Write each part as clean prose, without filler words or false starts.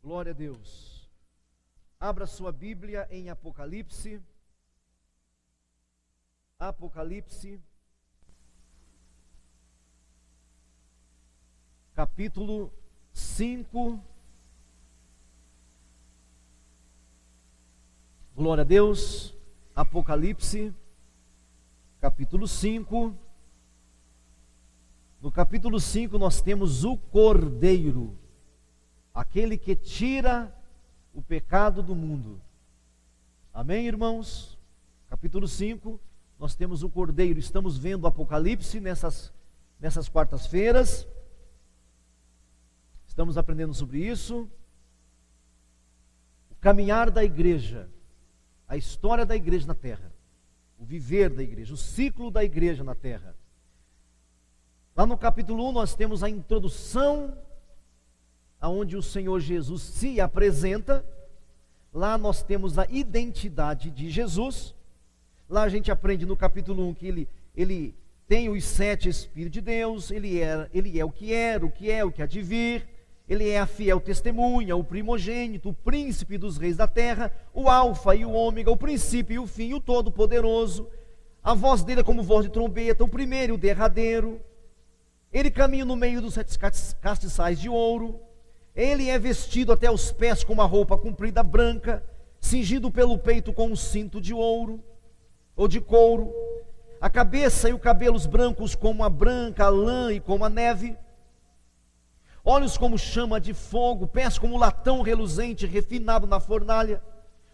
Glória a Deus. Abra sua Bíblia em Apocalipse. Apocalipse, capítulo 5. Glória a Deus. Apocalipse, capítulo 5. No capítulo 5 nós temos o Cordeiro, aquele que tira o pecado do mundo. Amém, irmãos? Capítulo 5, nós temos o Cordeiro. Estamos vendo o Apocalipse nessas quartas-feiras. Estamos aprendendo sobre isso. O caminhar da igreja, a história da igreja na terra, o viver da igreja, o ciclo da igreja na terra. Lá no capítulo 1 nós temos a introdução, aonde o Senhor Jesus se apresenta. Lá nós temos a identidade de Jesus. Lá a gente aprende no capítulo 1 que ele tem os 7 Espíritos de Deus, ele é o que era, o que é, o que há de vir, ele é a fiel testemunha, o primogênito, o príncipe dos reis da terra, o alfa e o ômega, o princípio e o fim, o todo-poderoso. A voz dele é como voz de trombeta, o primeiro e o derradeiro. Ele caminha no meio dos 7 castiçais de ouro. Ele é vestido até os pés com uma roupa comprida branca, cingido pelo peito com um cinto de ouro ou de couro. A cabeça e os cabelos brancos como a branca lã e como a neve. Olhos como chama de fogo, pés como latão reluzente refinado na fornalha.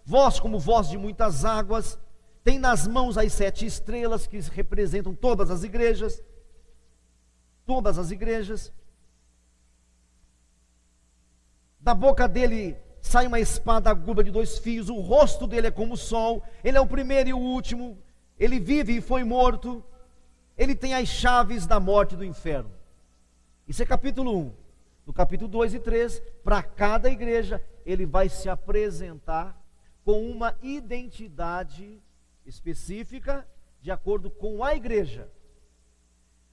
Voz como voz de muitas águas. Tem nas mãos as 7 estrelas que representam todas as igrejas. Todas as igrejas. Da boca dele sai uma espada aguda de 2 fios, o rosto dele é como o sol, ele é o primeiro e o último, ele vive e foi morto, ele tem as chaves da morte e do inferno. Isso é capítulo 1. No capítulo 2 e 3, para cada igreja, ele vai se apresentar com uma identidade específica, de acordo com a igreja,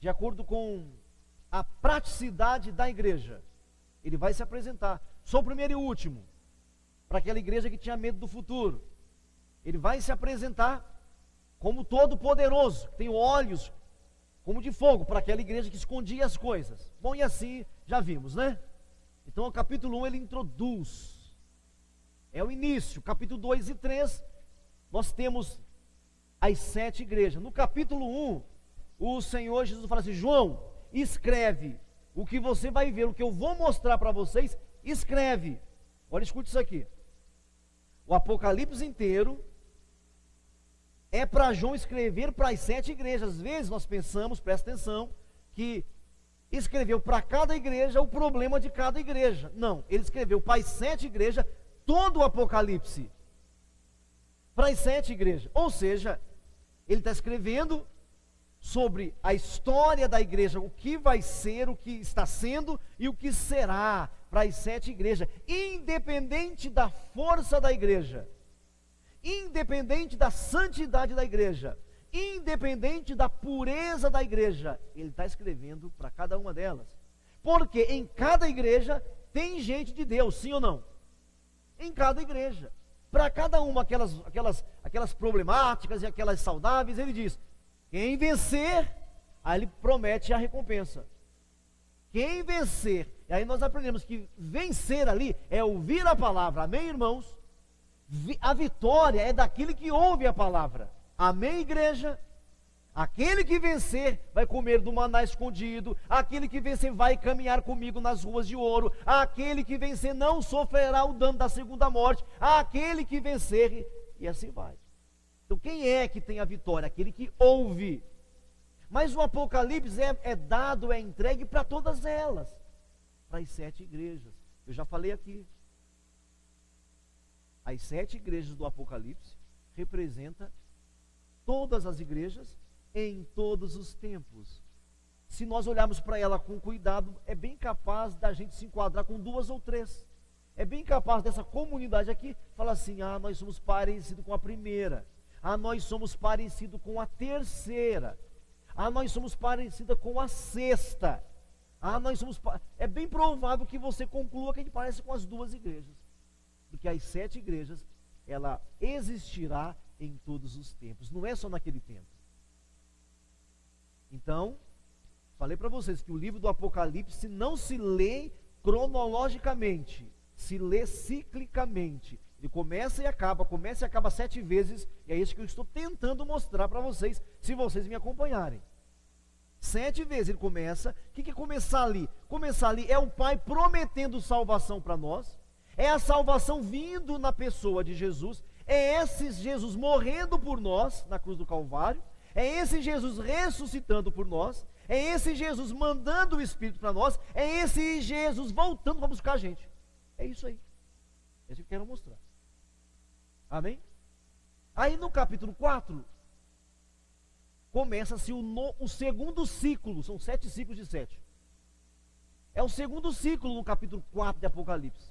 de acordo com a praticidade da igreja. Ele vai se apresentar. Sou o primeiro e o último, para aquela igreja que tinha medo do futuro. Ele vai se apresentar como todo-poderoso, que tem olhos como de fogo, para aquela igreja que escondia as coisas. Bom, e assim já vimos, né? Então o capítulo 1 ele introduz, é o início. Capítulo 2 e 3 nós temos as 7 igrejas. No capítulo 1 o Senhor Jesus fala assim: João, escreve o que você vai ver, o que eu vou mostrar para vocês, escreve. Olha, escute isso aqui. O Apocalipse inteiro é para João escrever para as 7 igrejas. Às vezes nós pensamos, presta atenção, que escreveu para cada igreja o problema de cada igreja. Não, ele escreveu para as 7 igrejas todo o Apocalipse, para as 7 igrejas. Ou seja, ele está escrevendo sobre a história da igreja, o que vai ser, o que está sendo e o que será para as 7 igrejas, independente da força da igreja, independente da santidade da igreja, independente da pureza da igreja. Ele está escrevendo para cada uma delas, porque em cada igreja tem gente de Deus, sim ou não? Em cada igreja, para cada uma aquelas problemáticas e aquelas saudáveis, ele diz: quem vencer, aí ele promete a recompensa. Quem vencer, e aí nós aprendemos que vencer ali é ouvir a palavra. Amém, irmãos? A vitória é daquele que ouve a palavra. Amém, igreja? Aquele que vencer vai comer do maná escondido. Aquele que vencer vai caminhar comigo nas ruas de ouro. Aquele que vencer não sofrerá o dano da segunda morte. Aquele que vencer, e assim vai. Então quem é que tem a vitória? Aquele que ouve. Mas o Apocalipse é dado, é entregue para todas elas, para as 7 igrejas. Eu já falei aqui. As 7 igrejas do Apocalipse representam todas as igrejas em todos os tempos. Se nós olharmos para ela com cuidado, é bem capaz da gente se enquadrar com 2 ou 3. É bem capaz dessa comunidade aqui falar assim: nós somos parecidos com a primeira. Nós somos parecidos com a terceira. Nós somos parecidos com a sexta. nós somos. É bem provável que você conclua que a gente parece com as duas igrejas. Porque as 7 igrejas, ela existirá em todos os tempos. Não é só naquele tempo. Então, falei para vocês que o livro do Apocalipse não se lê cronologicamente, se lê ciclicamente. Ele começa e acaba 7 vezes, e é isso que eu estou tentando mostrar para vocês, se vocês me acompanharem. 7 vezes ele começa. O que é começar ali? Começar ali é o Pai prometendo salvação para nós, é a salvação vindo na pessoa de Jesus, é esse Jesus morrendo por nós na cruz do Calvário, é esse Jesus ressuscitando por nós, é esse Jesus mandando o Espírito para nós, é esse Jesus voltando para buscar a gente. É isso aí. É isso que eu quero mostrar. Amém? Aí no capítulo 4, começa-se o segundo ciclo, são 7 ciclos de 7. É o segundo ciclo no capítulo 4 de Apocalipse.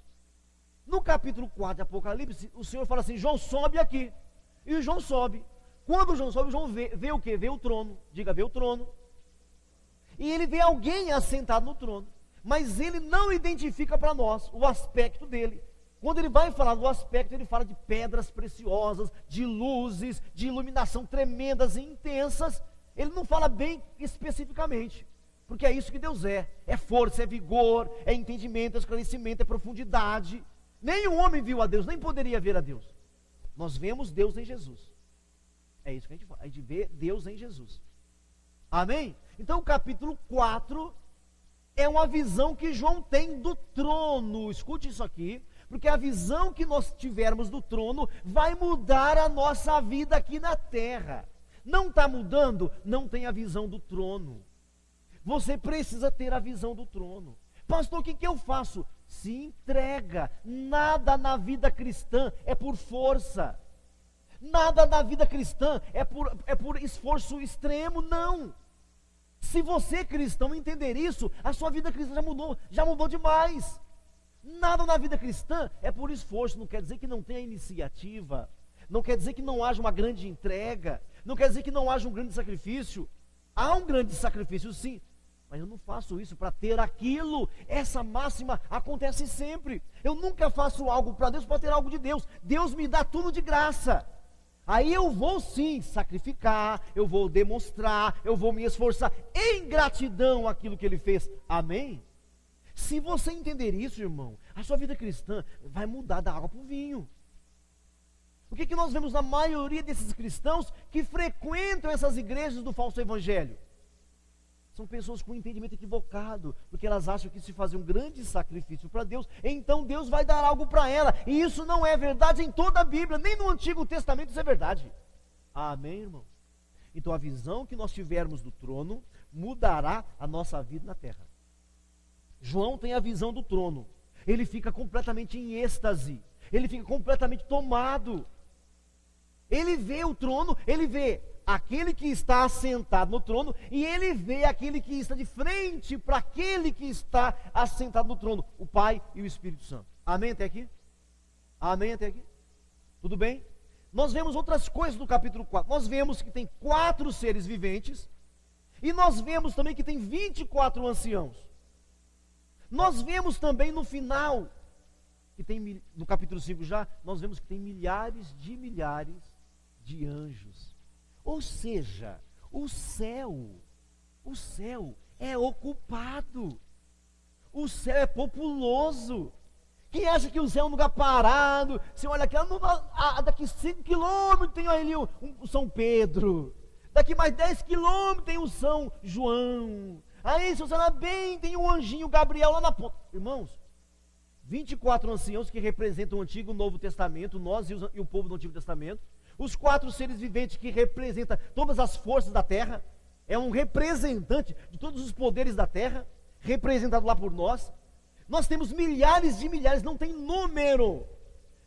No capítulo 4 de Apocalipse, o Senhor fala assim: João, sobe aqui. E o João sobe. Quando o João sobe, o João vê o quê? Vê o trono. Diga, vê o trono. E ele vê alguém assentado no trono. Mas ele não identifica para nós o aspecto dele. Quando ele vai falar do aspecto, ele fala de pedras preciosas, de luzes, de iluminação tremendas e intensas. Ele não fala bem especificamente. Porque é isso que Deus é. É força, é vigor, é entendimento, é esclarecimento, é profundidade. Nenhum homem viu a Deus, nem poderia ver a Deus. Nós vemos Deus em Jesus. É isso que a gente fala. A gente vê Deus em Jesus. Amém? Então o capítulo 4 é uma visão que João tem do trono. Escute isso aqui, porque a visão que nós tivermos do trono vai mudar a nossa vida aqui na terra. Não está mudando? Não tem a visão do trono. Você precisa ter a visão do trono. Pastor, o que eu faço? Se entrega. Nada na vida cristã é por força. Nada na vida cristã é por esforço extremo, não. Se você cristão entender isso, a sua vida cristã já mudou demais. Nada na vida cristã é por esforço. Não quer dizer que não tenha iniciativa, não quer dizer que não haja uma grande entrega, não quer dizer que não haja um grande sacrifício. Há um grande sacrifício, sim, mas eu não faço isso para ter aquilo. Essa máxima acontece sempre. Eu nunca faço algo para Deus para ter algo de Deus. Deus me dá tudo de graça. Aí eu vou sim sacrificar, eu vou demonstrar, eu vou me esforçar em gratidão àquilo que Ele fez. Amém? Se você entender isso, irmão, a sua vida cristã vai mudar da água para o vinho. O que nós vemos na maioria desses cristãos que frequentam essas igrejas do falso evangelho? São pessoas com entendimento equivocado, porque elas acham que se fazer um grande sacrifício para Deus, então Deus vai dar algo para ela. E isso não é verdade em toda a Bíblia, nem no Antigo Testamento isso é verdade. Amém, irmão? Então a visão que nós tivermos do trono mudará a nossa vida na terra. João tem a visão do trono. Ele fica completamente em êxtase. Ele fica completamente tomado. Ele vê o trono, ele vê aquele que está assentado no trono, e ele vê aquele que está de frente para aquele que está assentado no trono, o Pai e o Espírito Santo. Amém até aqui? Amém até aqui? Tudo bem? Nós vemos outras coisas no capítulo 4. Nós vemos que tem 4 seres viventes, e nós vemos também que tem 24 anciãos. Nós vemos também no final, que tem, no capítulo 5 já, nós vemos que tem milhares de anjos. Ou seja, o céu é ocupado, o céu é populoso. Quem acha que o céu é um lugar parado? Você olha aqui, daqui 5 quilômetros tem ali o São Pedro, daqui mais 10 quilômetros tem o São João, aí se você olhar bem, tem o anjinho Gabriel lá na ponta. Irmãos, 24 anciãos que representam o Antigo e o Novo Testamento, nós e o povo do Antigo Testamento. Os 4 seres viventes que representam todas as forças da terra, é um representante de todos os poderes da terra, representado lá por nós. Nós temos milhares de milhares, não tem número,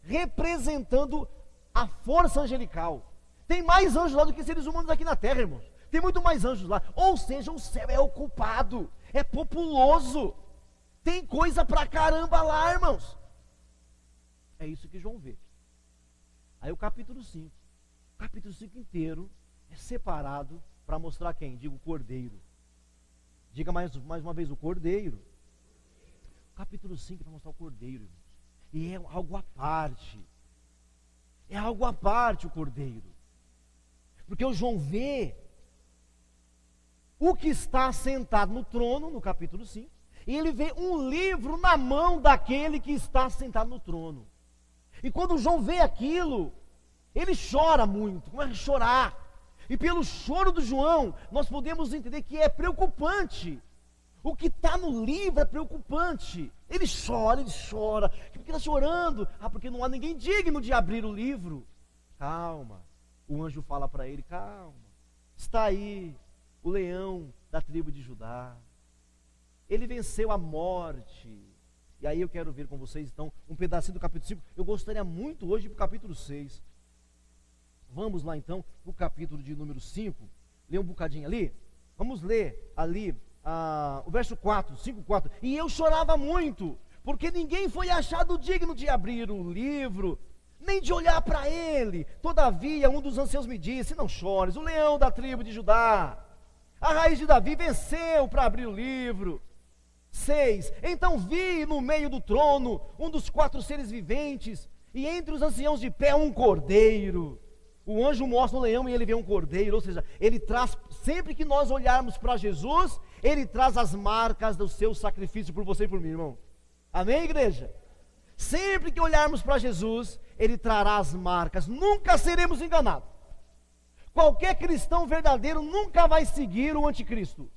representando a força angelical. Tem mais anjos lá do que seres humanos aqui na terra, irmãos. Tem muito mais anjos lá. Ou seja, o céu é ocupado, é populoso. Tem coisa pra caramba lá, irmãos. É isso que João vê. Aí o capítulo 5. O capítulo 5 inteiro é separado para mostrar quem? Digo, o Cordeiro. Diga mais uma vez, o cordeiro. Capítulo 5 vai mostrar o cordeiro, irmãos. E é algo à parte. É algo à parte o cordeiro. Porque o João vê o que está sentado no trono, no capítulo 5, e ele vê um livro na mão daquele que está sentado no trono. E quando João vê aquilo, ele chora muito, começa a chorar. E pelo choro do João, nós podemos entender que é preocupante. O que está no livro é preocupante. Ele chora. Por que está chorando? Porque não há ninguém digno de abrir o livro. Calma. O anjo fala para ele, calma. Está aí o leão da tribo de Judá. Ele venceu a morte. E aí eu quero ver com vocês, então, um pedacinho do capítulo 5. Eu gostaria muito hoje para o capítulo 6. Vamos lá, então, para o capítulo de número 5. Lê um bocadinho ali. Vamos ler ali o verso 4, 5:4. E eu chorava muito, porque ninguém foi achado digno de abrir o livro, nem de olhar para ele. Todavia, um dos anciãos me disse, não chores, o leão da tribo de Judá, a raiz de Davi, venceu para abrir o livro. 6, então vi no meio do trono um dos 4 seres viventes, e entre os anciãos de pé um cordeiro. O anjo mostra um leão e ele vê um cordeiro, ou seja, ele traz, sempre que nós olharmos para Jesus, ele traz as marcas do seu sacrifício por você e por mim, irmão. Amém, igreja? Sempre que olharmos para Jesus, ele trará as marcas, nunca seremos enganados. Qualquer cristão verdadeiro nunca vai seguir o anticristo,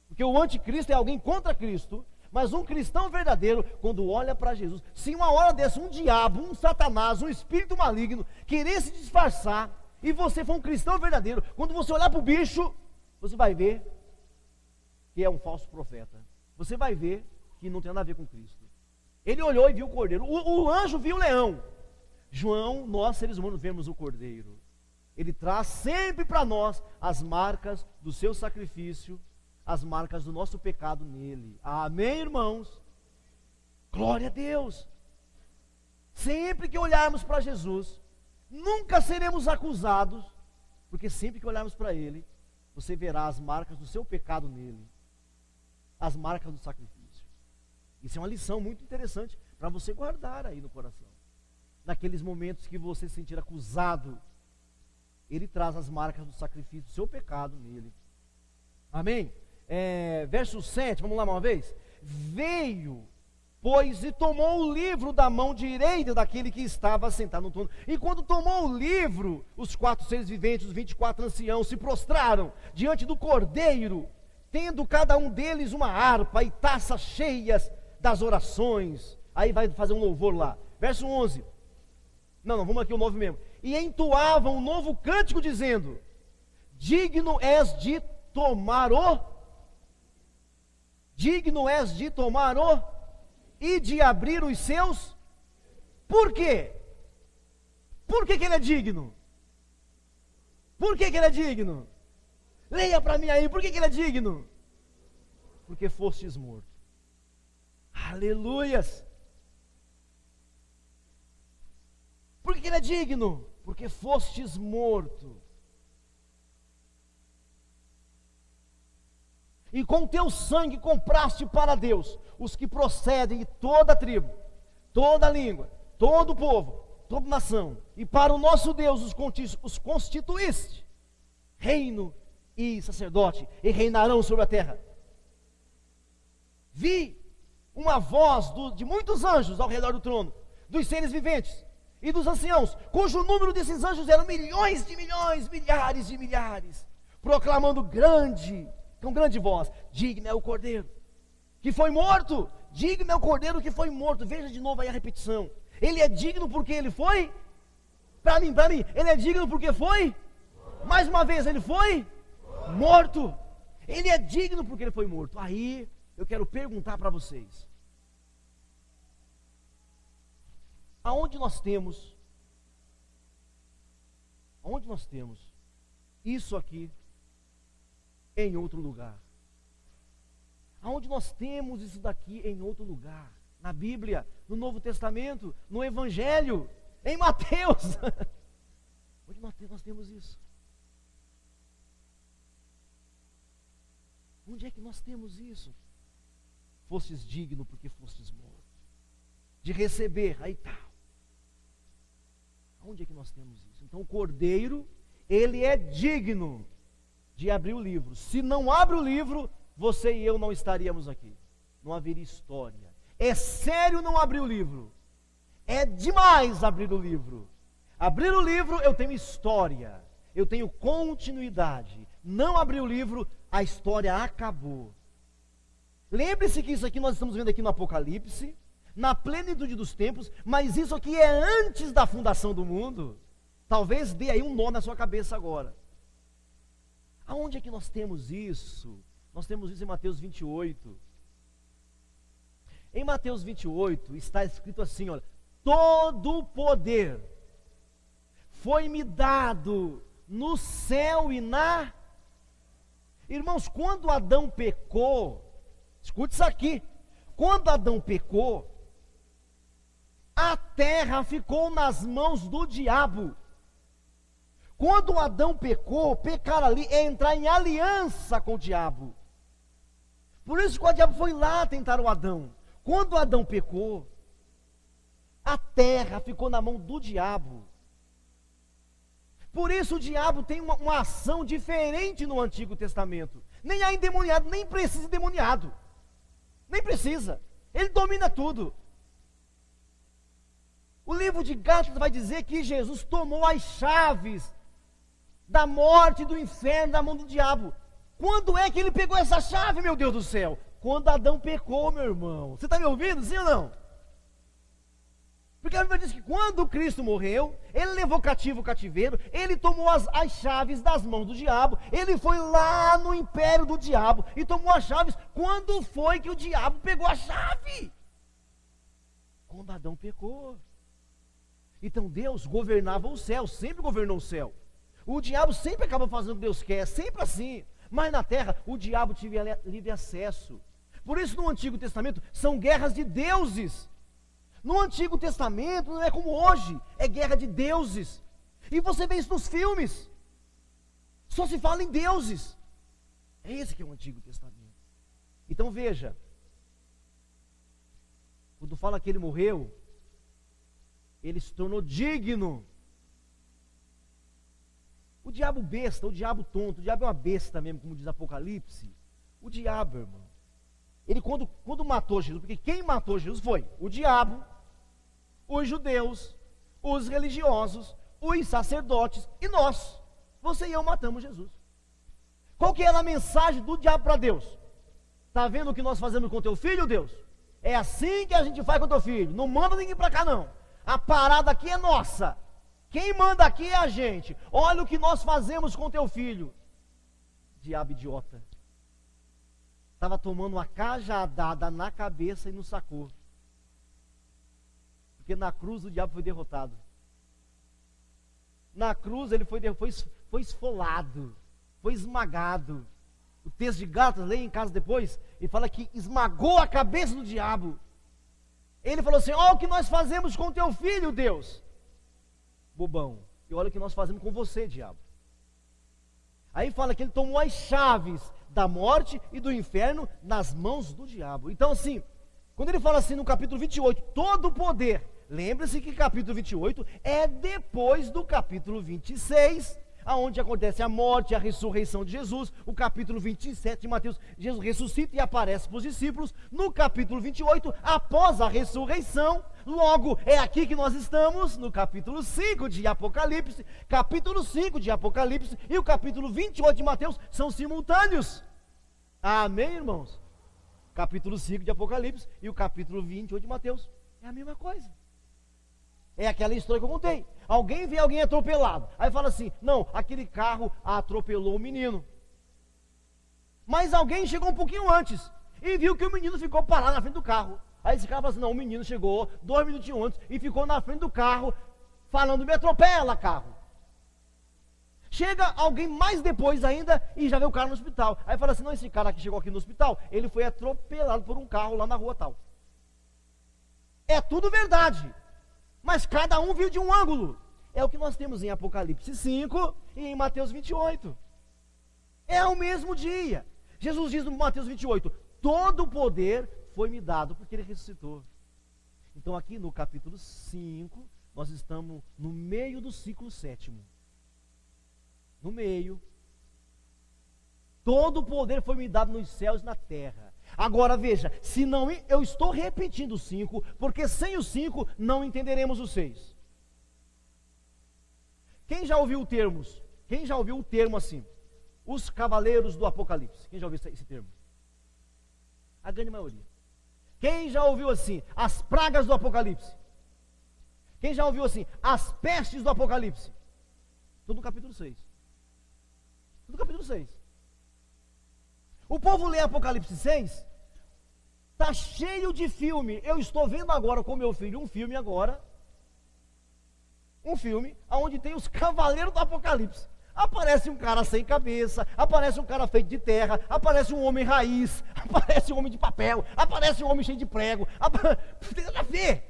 porque o anticristo é alguém contra Cristo. Mas um cristão verdadeiro, quando olha para Jesus, se uma hora dessa um diabo, um satanás, um espírito maligno querer se disfarçar, e você for um cristão verdadeiro, quando você olhar para o bicho, você vai ver que é um falso profeta. Você vai ver que não tem nada a ver com Cristo. Ele olhou e viu o cordeiro. O anjo viu o leão. João, nós seres humanos vemos o cordeiro. Ele traz sempre para nós as marcas do seu sacrifício, as marcas do nosso pecado nele. Amém, irmãos? Glória a Deus. Sempre que olharmos para Jesus, nunca seremos acusados, porque sempre que olharmos para ele, você verá as marcas do seu pecado nele, as marcas do sacrifício. Isso é uma lição muito interessante para você guardar aí no coração. Naqueles momentos que você se sentir acusado, ele traz as marcas do sacrifício do seu pecado nele. Amém? Verso 7, vamos lá uma vez. Veio, pois, e tomou o livro da mão direita daquele que estava sentado no trono. E quando tomou o livro, os 4 seres viventes, os 24 anciãos, se prostraram diante do cordeiro, tendo cada um deles uma harpa e taças cheias das orações. Aí vai fazer um louvor lá. Verso 11. Não, vamos aqui o 9 mesmo. E entoavam um novo cântico dizendo, digno és de tomar e de abrir os seus. Por quê? Por que ele é digno? Por que ele é digno? Leia para mim aí, por que ele é digno? Porque fostes morto. Aleluias! Por que ele é digno? Porque fostes morto. E com teu sangue compraste para Deus os que procedem de toda a tribo, toda a língua, todo o povo, toda a nação. E para o nosso Deus os constituíste reino e sacerdote, e reinarão sobre a terra. Vi uma voz de muitos anjos ao redor do trono, dos seres viventes e dos anciãos, cujo número desses anjos eram milhões de milhões, milhares de milhares, proclamando com grande voz, digno é o cordeiro que foi morto, digno é o cordeiro que foi morto. Veja de novo aí a repetição. Ele é digno porque ele foi, para mim, ele é digno porque foi, mais uma vez, ele foi morto. Ele é digno porque ele foi morto. Aí eu quero perguntar para vocês, aonde nós temos isso aqui em outro lugar? Aonde nós temos isso daqui em outro lugar? Na Bíblia, no Novo Testamento, no Evangelho, em Mateus. Onde nós temos isso? Onde é que nós temos isso? Fostes digno porque fostes morto. De receber, aí tá. Onde é que nós temos isso? Então o Cordeiro, ele é digno de abrir o livro. Se não abre o livro, você e eu não estaríamos aqui. Não haveria história. É sério não abrir o livro. É demais abrir o livro. Abrir o livro, eu tenho história. Eu tenho continuidade. Não abrir o livro, a história acabou. Lembre-se que isso aqui nós estamos vendo aqui no Apocalipse, na plenitude dos tempos, mas isso aqui é antes da fundação do mundo. Talvez dê aí um nó na sua cabeça agora. Aonde é que nós temos isso? Nós temos isso em Mateus 28. Em Mateus 28 está escrito assim, olha: todo o poder foi-me dado no céu e na... Irmãos, quando Adão pecou, escute isso aqui, quando Adão pecou, a terra ficou nas mãos do diabo. Quando Adão pecou, pecar ali é entrar em aliança com o diabo. Por isso que o diabo foi lá tentar o Adão. Quando Adão pecou, a terra ficou na mão do diabo. Por isso o diabo tem uma ação diferente no Antigo Testamento. Nem há endemoniado, nem precisa endemoniado. Nem precisa. Ele domina tudo. O livro de Gálatas vai dizer que Jesus tomou as chaves da morte e do inferno da mão do diabo. Quando é que ele pegou essa chave, meu Deus do céu? Quando Adão pecou, meu irmão. Você está me ouvindo, sim ou não? Porque a Bíblia diz que quando Cristo morreu, ele levou cativo o cativeiro, ele tomou as chaves das mãos do diabo, ele foi lá no império do diabo e tomou as chaves. Quando foi que o diabo pegou a chave? Quando Adão pecou. Então Deus governava o céu, sempre governou o céu. O diabo sempre acaba fazendo o que Deus quer, sempre assim. Mas na terra, o diabo tinha livre acesso. Por isso no Antigo Testamento, são guerras de deuses. No Antigo Testamento não é como hoje, é guerra de deuses. E você vê isso nos filmes. Só se fala em deuses. É esse que é o Antigo Testamento. Então veja, quando fala que ele morreu, ele se tornou digno. O diabo besta, o diabo tonto, o diabo é uma besta mesmo, como diz Apocalipse. O diabo, irmão, ele quando matou Jesus, porque quem matou Jesus foi o diabo, os judeus, os religiosos, os sacerdotes e nós. Você e eu matamos Jesus. Qual que era a mensagem do diabo para Deus? Está vendo o que nós fazemos com teu filho, Deus? É assim que a gente faz com teu filho. Não manda ninguém para cá não. A parada aqui é nossa. Quem manda aqui é a gente. Olha o que nós fazemos com teu filho. Diabo idiota. Estava tomando uma cajadada na cabeça e não sacou. Porque na cruz o diabo foi derrotado. Na cruz ele foi esfolado, foi esmagado. O texto de Gálatas, leia em casa depois, ele fala que esmagou a cabeça do diabo. Ele falou assim: olha o que nós fazemos com teu filho, Deus. Bobão. E olha o que nós fazemos com você, diabo. Aí fala que ele tomou as chaves da morte e do inferno nas mãos do diabo. Então assim, quando ele fala assim no capítulo 28, todo o poder, lembre-se que capítulo 28 é depois do capítulo 26, aonde acontece a morte e a ressurreição de Jesus. O capítulo 27 de Mateus, Jesus ressuscita e aparece para os discípulos. No capítulo 28, após a ressurreição, logo é aqui que nós estamos, no capítulo 5 de Apocalipse. Capítulo 5 de Apocalipse e o capítulo 28 de Mateus são simultâneos. Amém, irmãos? Capítulo 5 de Apocalipse e o capítulo 28 de Mateus é a mesma coisa. É aquela história que eu contei. Alguém vê alguém atropelado, aí fala assim: não, aquele carro atropelou o menino. Mas alguém chegou um pouquinho antes e viu que o menino ficou parado na frente do carro. Aí esse cara fala assim: não, o menino chegou 2 minutinhos antes e ficou na frente do carro falando: me atropela, carro. Chega alguém mais depois ainda e já vê o cara no hospital. Aí fala assim: não, esse cara que chegou aqui no hospital, ele foi atropelado por um carro lá na rua tal. É tudo verdade, mas cada um viu de um ângulo. É o que nós temos em Apocalipse 5 e em Mateus 28. É o mesmo dia. Jesus diz no Mateus 28, todo o poder foi me dado, porque ele ressuscitou. Então aqui no capítulo 5, nós estamos no meio do ciclo sétimo. No meio. Todo o poder foi me dado nos céus e na terra. Agora veja, se não, eu estou repetindo o 5, porque sem o 5 não entenderemos o 6. Quem já ouviu termos? Quem já ouviu o termo assim? Os cavaleiros do Apocalipse. Quem já ouviu esse termo? A grande maioria. Quem já ouviu assim? As pragas do Apocalipse. Quem já ouviu assim? As pestes do Apocalipse. Tudo no capítulo 6. Tudo no capítulo 6. O povo lê Apocalipse 6, está cheio de filme. Eu estou vendo agora com meu filho um filme agora. Um filme onde tem os cavaleiros do Apocalipse. Aparece um cara sem cabeça, aparece um cara feito de terra, aparece um homem raiz, aparece um homem de papel, aparece um homem cheio de prego. Não tem nada a ver.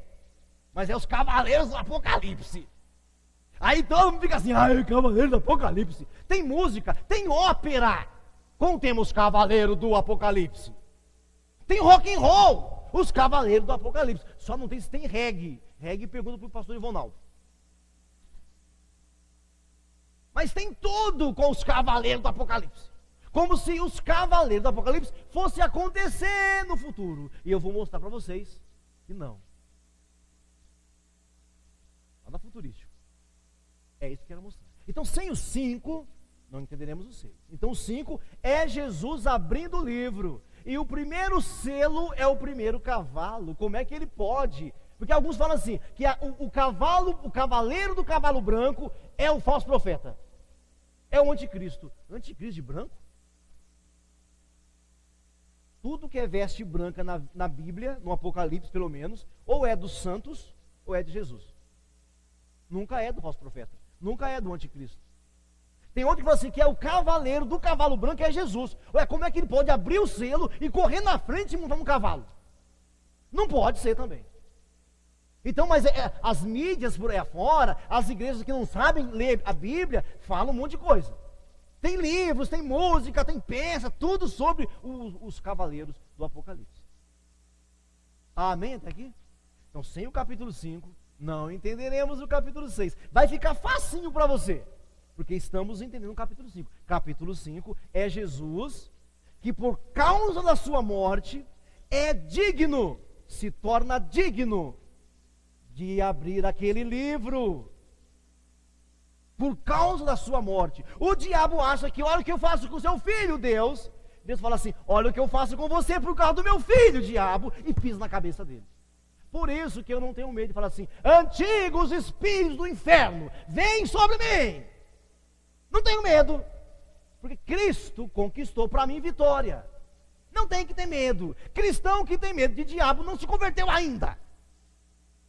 Mas é os cavaleiros do Apocalipse. Aí todo mundo fica assim, ai, cavaleiro do Apocalipse. Tem música, tem ópera. Como temos cavaleiro do Apocalipse? Tem rock and roll, os cavaleiros do Apocalipse. Só não tem se tem reggae. Reggae pergunta para o pastor Ivonaldo. Mas tem tudo com os cavaleiros do Apocalipse. Como se os cavaleiros do Apocalipse fossem acontecer no futuro. E eu vou mostrar para vocês que não. Nada futurístico. É isso que eu quero mostrar. Então, sem os 5, não entenderemos o 6. Então, o 5 é Jesus abrindo o livro. E o primeiro selo é o primeiro cavalo. Como é que ele pode? Porque alguns falam assim, que o cavaleiro do cavalo branco é o falso profeta. É o anticristo. Anticristo de branco? Tudo que é veste branca na Bíblia, no Apocalipse pelo menos, ou é dos santos, ou é de Jesus. Nunca é do falso profeta. Nunca é do anticristo. Tem outro que fala assim, que é o cavaleiro do cavalo branco, é Jesus. Ué, como é que ele pode abrir o selo e correr na frente e montar um cavalo? Não pode ser também. Então, mas as mídias por aí afora, as igrejas que não sabem ler a Bíblia, falam um monte de coisa. Tem livros, tem música, tem peça, tudo sobre os cavaleiros do Apocalipse. Amém até aqui? Então, sem o capítulo 5, não entenderemos o capítulo 6. Vai ficar facinho para você, porque estamos entendendo o capítulo 5. Capítulo 5 é Jesus, que por causa da sua morte, é digno, se torna digno, de abrir aquele livro. Por causa da sua morte. O diabo acha que, olha o que eu faço com seu filho, Deus. Deus fala assim, olha o que eu faço com você por causa do meu filho, diabo. E pisa na cabeça dele. Por isso que eu não tenho medo de falar assim, antigos espíritos do inferno, vem sobre mim. Não tenho medo. Porque Cristo conquistou para mim vitória. Não tem que ter medo. Cristão que tem medo de diabo não se converteu ainda.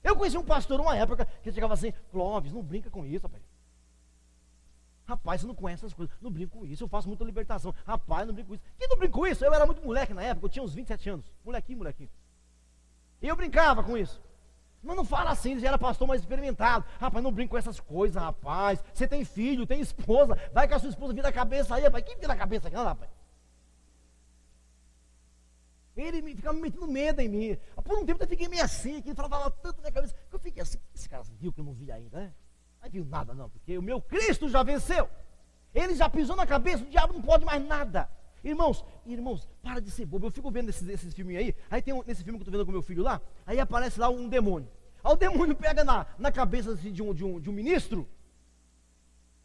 Eu conheci um pastor uma época que chegava assim, Clóvis, não brinca com isso, rapaz. Rapaz, você não conhece essas coisas. Não brinco com isso, eu faço muita libertação. Rapaz, não brinco com isso. Quem não brinca com isso? Eu era muito moleque na época, eu tinha uns 27 anos. Molequinho. E eu brincava com isso. Mas não fala assim, ele já era pastor mais experimentado. Rapaz, não brinca com essas coisas, rapaz. Você tem filho, tem esposa. Vai que a sua esposa vira a cabeça aí, rapaz. Quem vira a cabeça aqui, não, rapaz? Ele ficava me metendo medo em mim. Por um tempo eu fiquei meio assim, que ele falava tanto na minha cabeça, que eu fiquei assim, esse cara viu que eu não vi ainda, né? Não viu nada não, porque o meu Cristo já venceu. Ele já pisou na cabeça, o diabo não pode mais nada. Irmãos, para de ser bobo. Eu fico vendo esses filminhos aí tem nesse filme que eu estou vendo com meu filho lá, aí aparece lá um demônio. Aí o demônio pega na cabeça assim, de um ministro,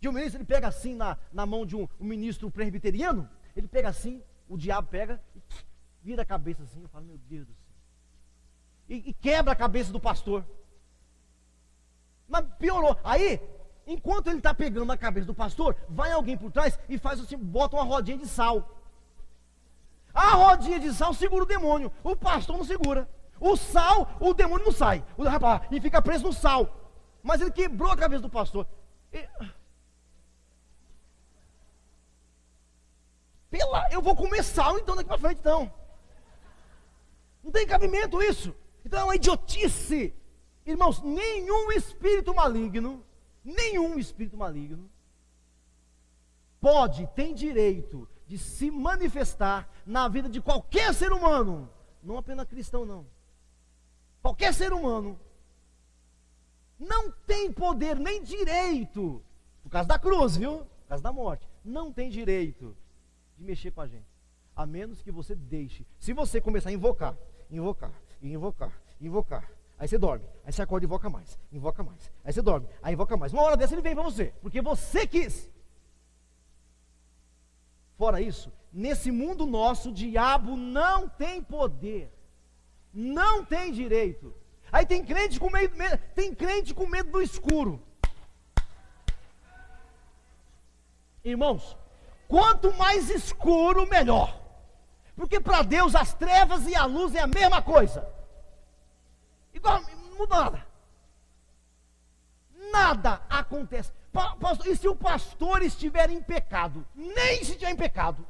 ele pega assim na mão de um ministro presbiteriano, ele pega assim, o diabo pega e vira a cabeça assim, eu falo, meu Deus do céu. E quebra a cabeça do pastor. Mas piorou. Aí, enquanto ele está pegando a cabeça do pastor, vai alguém por trás e faz assim, bota uma rodinha de sal. A rodinha de sal segura o demônio. O pastor não segura. O sal, o demônio não sai. O rapaz, e fica preso no sal. Mas ele quebrou a cabeça do pastor. Eu vou comer sal então daqui para frente então. Não tem cabimento isso. Então é uma idiotice. Irmãos, nenhum espírito maligno tem direito de se manifestar na vida de qualquer ser humano, não apenas cristão, não. Qualquer ser humano não tem poder nem direito, por causa da cruz, viu? Por causa da morte, não tem direito de mexer com a gente, a menos que você deixe. Se você começar a invocar, aí você dorme, aí você acorda e invoca mais, aí você dorme, aí invoca mais. Uma hora dessa ele vem para você, porque você quis. Fora isso, nesse mundo nosso, o diabo não tem poder, não tem direito. Aí tem crente com medo do escuro. Irmãos, quanto mais escuro, melhor. Porque para Deus as trevas e a luz é a mesma coisa. Igual, não muda nada. Nada acontece. E se o pastor estiver em pecado? Nem se estiver em pecado.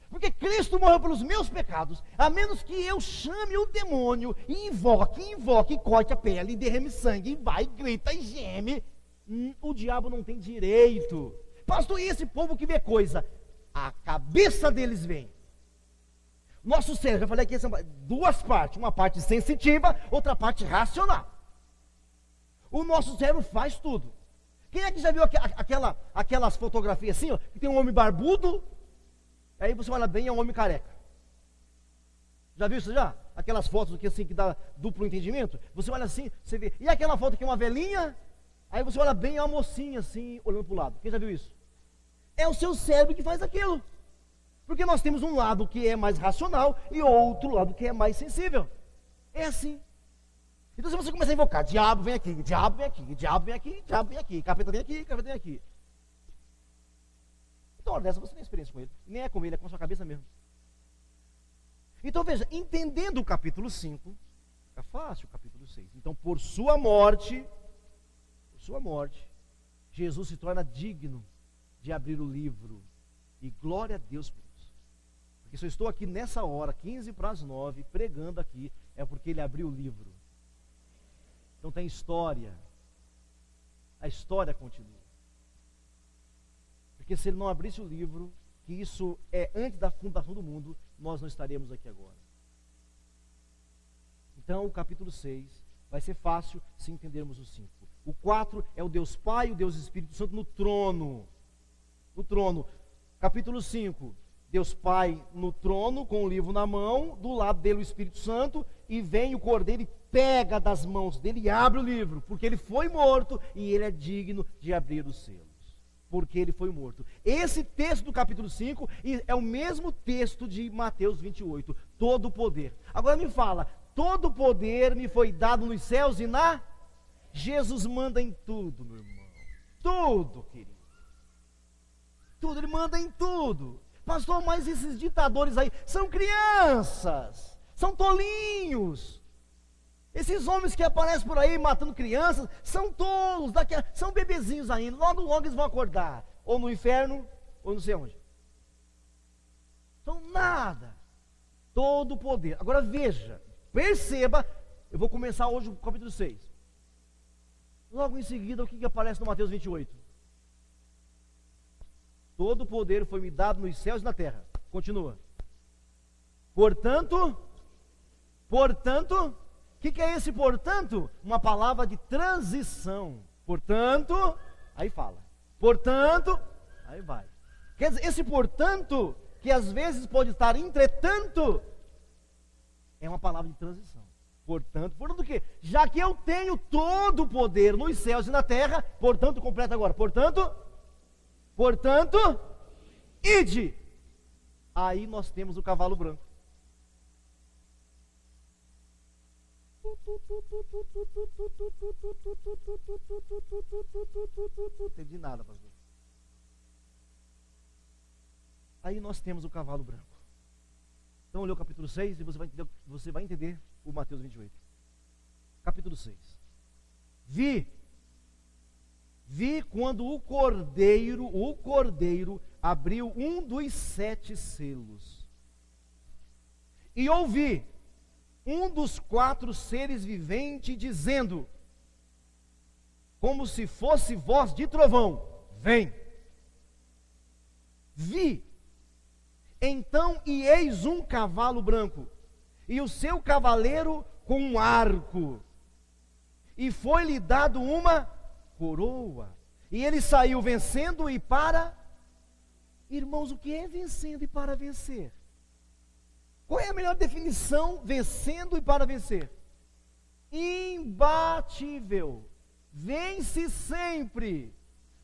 Porque Cristo morreu pelos meus pecados. A menos que eu chame o demônio e invoque, corte a pele, e derrame sangue, e vai, grita e geme. O diabo não tem direito. Pastor, e esse povo que vê coisa? A cabeça deles vem. Nosso cérebro, já falei aqui, são duas partes. Uma parte sensitiva, outra parte racional. O nosso cérebro faz tudo. Quem é que já viu aquelas fotografias assim, ó, que tem um homem barbudo, aí você olha bem, é um homem careca. Já viu isso já? Aquelas fotos que, assim, que dá duplo entendimento? Você olha assim, você vê. E aquela foto que é uma velhinha, aí você olha bem, é uma mocinha assim, olhando para o lado. Quem já viu isso? É o seu cérebro que faz aquilo. Porque nós temos um lado que é mais racional e outro lado que é mais sensível. É assim. Então se você começar a invocar, diabo vem aqui, diabo vem aqui, diabo vem aqui, diabo vem aqui, capeta vem aqui, capeta vem aqui. Então, hora dessa você não tem experiência com ele. Nem é com ele, é com a sua cabeça mesmo. Então veja, entendendo o capítulo 5, fica fácil o capítulo 6. Então por sua morte, Jesus se torna digno de abrir o livro. E glória a Deus por isso. Porque se eu estou aqui nessa hora, 15 para as 9, pregando aqui, é porque ele abriu o livro. Então tem história. A história continua. Porque se ele não abrisse o livro, que isso é antes da fundação do mundo, nós não estaríamos aqui agora. Então o capítulo 6 vai ser fácil se entendermos o 5. O 4 é o Deus Pai e o Deus Espírito Santo no trono. No trono. Capítulo 5, Deus Pai no trono, com o livro na mão, do lado dele o Espírito Santo, e vem o Cordeiro e pega das mãos dele e abre o livro, porque ele foi morto e ele é digno de abrir os selos, porque ele foi morto. Esse texto do capítulo 5 é o mesmo texto de Mateus 28, todo o poder. Agora me fala, todo o poder me foi dado nos céus e na... Jesus manda em tudo, meu irmão, tudo, querido. Tudo, ele manda em tudo. Pastor, mas esses ditadores aí são crianças, são tolinhos. Esses homens que aparecem por aí matando crianças são tolos, são bebezinhos ainda. Logo, logo eles vão acordar, ou no inferno, ou não sei onde. São nada. Todo o poder. Agora veja, perceba, eu vou começar hoje o capítulo 6. Logo em seguida, o que aparece no Mateus 28? Todo o poder foi me dado nos céus e na terra. Continua. Portanto, o que é esse portanto? Uma palavra de transição. Portanto, aí fala. Portanto, aí vai. Quer dizer, esse portanto, que às vezes pode estar entretanto, é uma palavra de transição. Portanto o quê? Já que eu tenho todo o poder nos céus e na terra, portanto, completa agora. Portanto, ide. Aí nós temos o cavalo branco. Não entendi nada, pastor. Aí nós temos o cavalo branco. Então, lê o capítulo 6 e você vai entender o Mateus 28. Capítulo 6. Vi quando o cordeiro abriu um dos 7 selos. E ouvi um dos 4 seres viventes dizendo, como se fosse voz de trovão, vem. Vi. Então, e eis um cavalo branco, e o seu cavaleiro com um arco, e foi-lhe dado uma coroa, e ele saiu vencendo e para... Irmãos, o que é vencendo e para vencer? Qual é a melhor definição? Vencendo e para vencer. Imbatível, vence sempre,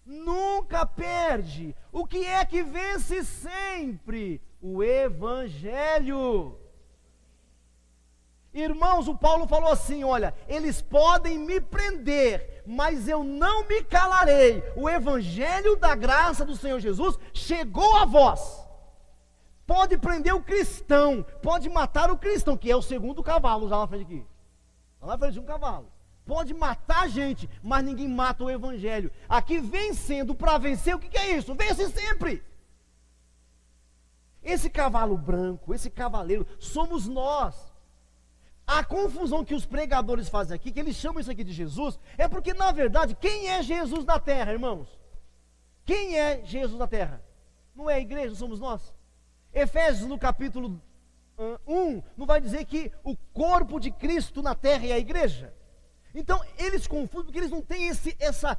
nunca perde. O que é que vence sempre? O Evangelho. Irmãos, o Paulo falou assim, olha, eles podem me prender, mas eu não me calarei. O Evangelho da graça do Senhor Jesus chegou a vós. Pode prender o cristão, pode matar o cristão, que é o segundo cavalo, já na frente aqui. Lá na frente de um cavalo. Pode matar a gente, mas ninguém mata o Evangelho. Aqui vencendo para vencer, o que é isso? Vence sempre. Esse cavalo branco, esse cavaleiro, somos nós. A confusão que os pregadores fazem aqui, que eles chamam isso aqui de Jesus, é porque na verdade, quem é Jesus na terra, irmãos? Quem é Jesus na terra? Não é a igreja, somos nós. Efésios no capítulo 1, não vai dizer que o corpo de Cristo na terra é a igreja? Então, eles confundem porque eles não têm essa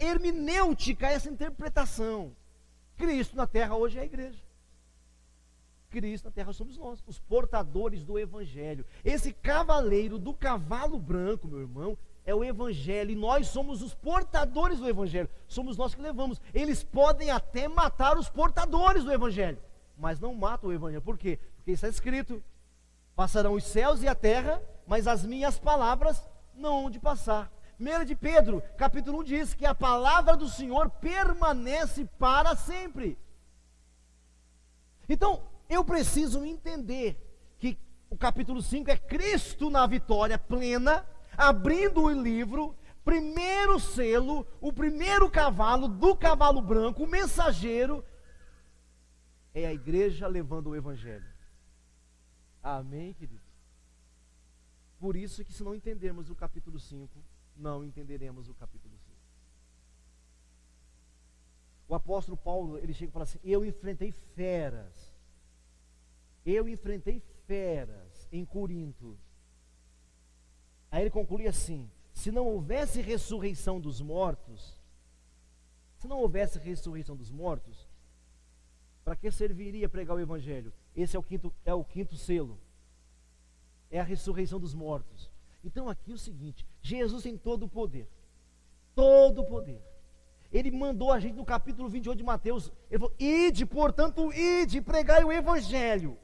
hermenêutica, essa interpretação. Cristo na terra hoje é a igreja. Cristo na terra somos nós, os portadores do Evangelho. Esse cavaleiro do cavalo branco, meu irmão, é o Evangelho, e nós somos os portadores do Evangelho. Somos nós que levamos. Eles podem até matar os portadores do Evangelho, mas não matam o Evangelho. Por quê? Porque está escrito: passarão os céus e a terra, mas as minhas palavras não hão de passar. 1 de Pedro, capítulo 1 diz que a palavra do Senhor permanece para sempre. Então, eu preciso entender que o capítulo 5 é Cristo na vitória plena, abrindo o livro, primeiro selo, o primeiro cavalo do cavalo branco, o mensageiro, é a igreja levando o Evangelho. Amém, queridos? Por isso que se não entendermos o capítulo 5, não entenderemos o capítulo 6. O apóstolo Paulo, ele chega e fala assim: eu enfrentei feras em Corinto. Aí ele conclui assim: se não houvesse ressurreição dos mortos, para que serviria pregar o Evangelho? Esse é o quinto selo, é a ressurreição dos mortos. Então aqui é o seguinte: Jesus tem todo o poder, ele mandou a gente no capítulo 28 de Mateus, ele falou: ide, portanto, ide, pregai o Evangelho.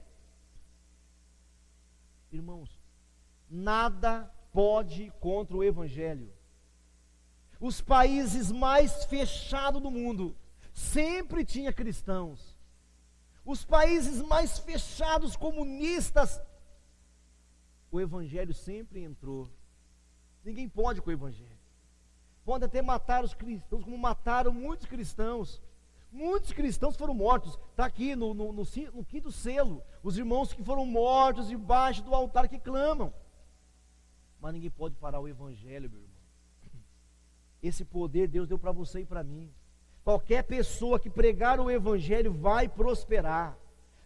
Irmãos, nada pode ir contra o Evangelho. Os países mais fechados do mundo sempre tinha cristãos. Os países mais fechados, comunistas, o Evangelho sempre entrou. Ninguém pode com o Evangelho. Pode até matar os cristãos, como mataram muitos cristãos. Muitos cristãos foram mortos. Está aqui no quinto selo, os irmãos que foram mortos debaixo do altar que clamam. Mas ninguém pode parar o Evangelho, meu irmão. Esse poder Deus deu para você e para mim. Qualquer pessoa que pregar o Evangelho vai prosperar.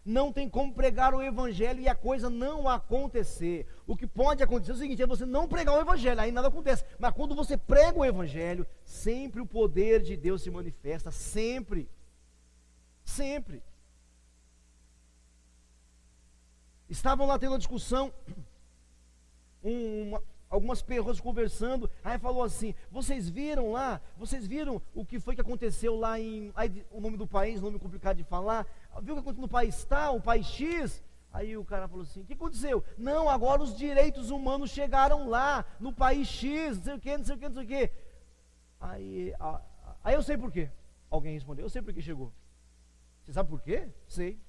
Não tem como pregar o Evangelho e a coisa não acontecer. O que pode acontecer é o seguinte: é você não pregar o Evangelho, aí nada acontece. Mas quando você prega o Evangelho, sempre o poder de Deus se manifesta, sempre. Sempre. Estavam lá tendo uma discussão, algumas pessoas conversando, aí falou assim: vocês viram o que foi que aconteceu lá aí, o nome do país, nome complicado de falar, viu o que aconteceu no país tal, o país X? Aí o cara falou assim: o que aconteceu? Não, agora os direitos humanos chegaram lá, no país X, não sei o que. Aí eu sei por quê. Alguém respondeu: eu sei por que chegou. Você sabe por quê? Sei.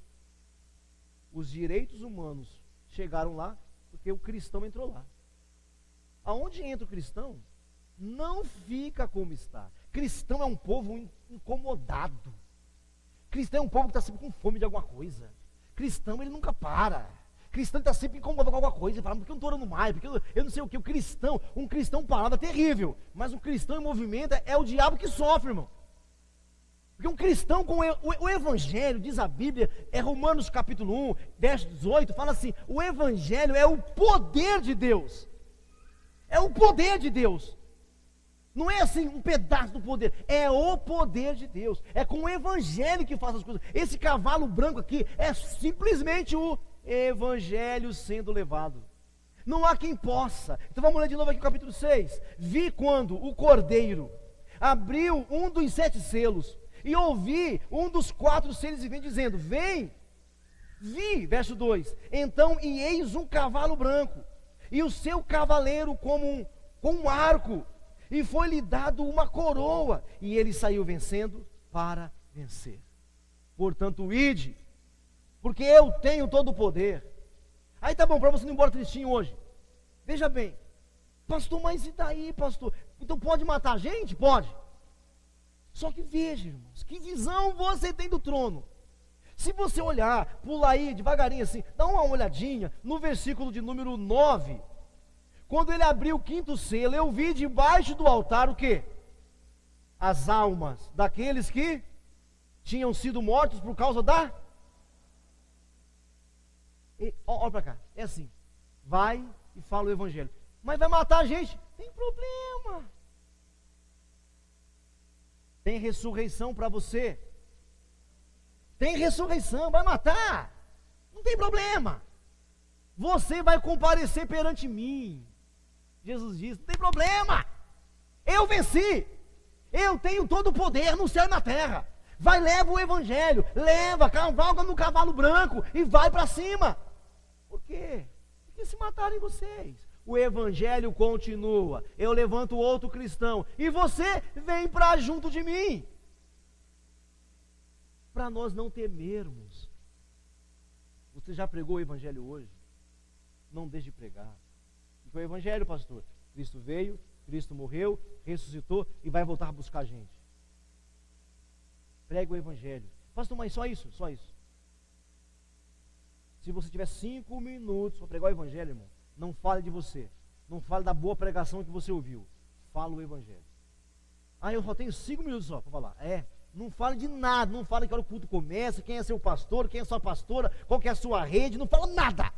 Os direitos humanos chegaram lá porque o cristão entrou lá. Aonde entra o cristão, não fica como está. Cristão é um povo incomodado. Cristão é um povo que está sempre com fome de alguma coisa. Cristão, ele nunca para. Cristão está sempre incomodado com alguma coisa. Ele fala: porque eu não estou orando mais, porque eu não sei o que. Um cristão parado é terrível. Mas um cristão em movimento é o diabo que sofre, irmão. Porque um cristão com o evangelho, diz a Bíblia, é Romanos capítulo 1, verso 18, fala assim: o evangelho é o poder de Deus. É o poder de Deus. Não é assim um pedaço do poder, é o poder de Deus. É com o evangelho que faz as coisas. Esse cavalo branco aqui é simplesmente o evangelho sendo levado. Não há quem possa. Então vamos ler de novo aqui o capítulo 6. Vi quando o cordeiro abriu um dos 7 selos, e ouvi um dos 4 seres viventes dizendo: vem. Vi, verso 2: então e eis um cavalo branco, e o seu cavaleiro com um arco, e foi-lhe dado uma coroa, e ele saiu vencendo para vencer. Portanto, ide, porque eu tenho todo o poder. Aí tá bom, para você não ir embora tristinho hoje. Veja bem, pastor, mas e daí, pastor? Então pode matar a gente? Pode. Só que veja, irmãos, que visão você tem do trono. Se você olhar, pular aí devagarinho assim, dá uma olhadinha no versículo de número 9. Quando ele abriu o 5º selo, eu vi debaixo do altar o quê? As almas daqueles que tinham sido mortos por causa da... Olha para cá, é assim, vai e fala o evangelho. Mas vai matar a gente? Tem problema. Tem ressurreição para você. Tem ressurreição, vai matar. Não tem problema. Você vai comparecer perante mim. Jesus diz: não tem problema. Eu venci. Eu tenho todo o poder no céu e na terra. Vai, leva o evangelho. Leva, cavalga no cavalo branco e vai para cima. Por quê? Porque se matarem vocês. O evangelho continua. Eu levanto outro cristão e você vem para junto de mim. Para nós não temermos. Você já pregou o evangelho hoje? Não deixe de pregar. O que é o evangelho, pastor? Cristo veio, Cristo morreu, ressuscitou e vai voltar a buscar a gente. Pregue o evangelho. Pastor, mas só isso? Só isso. Se você tiver 5 minutos para pregar o evangelho, irmão, não fale de você. Não fale da boa pregação que você ouviu. Fala o evangelho. Ah, eu só tenho 5 minutos só para falar. Não fale de nada. Não fale que hora o culto começa, quem é seu pastor, quem é sua pastora, qual que é a sua rede. Não fala nada.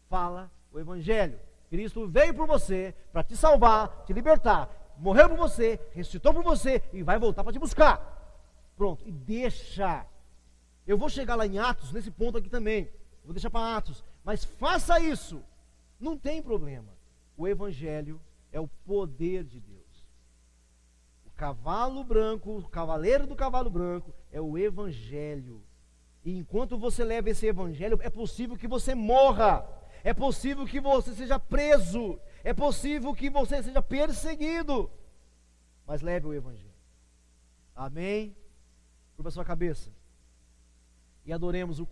Fala o evangelho. Cristo veio por você para te salvar, te libertar. Morreu por você, ressuscitou por você e vai voltar para te buscar. Pronto, e deixa. Eu vou chegar lá em Atos, nesse ponto aqui também. Vou deixar para Atos. Mas faça isso. Não tem problema. O evangelho é o poder de Deus. O cavalo branco, o cavaleiro do cavalo branco é o evangelho. E enquanto você leva esse evangelho, é possível que você morra. É possível que você seja preso. É possível que você seja perseguido. Mas leve o evangelho. Amém? Curva a sua cabeça. E adoremos o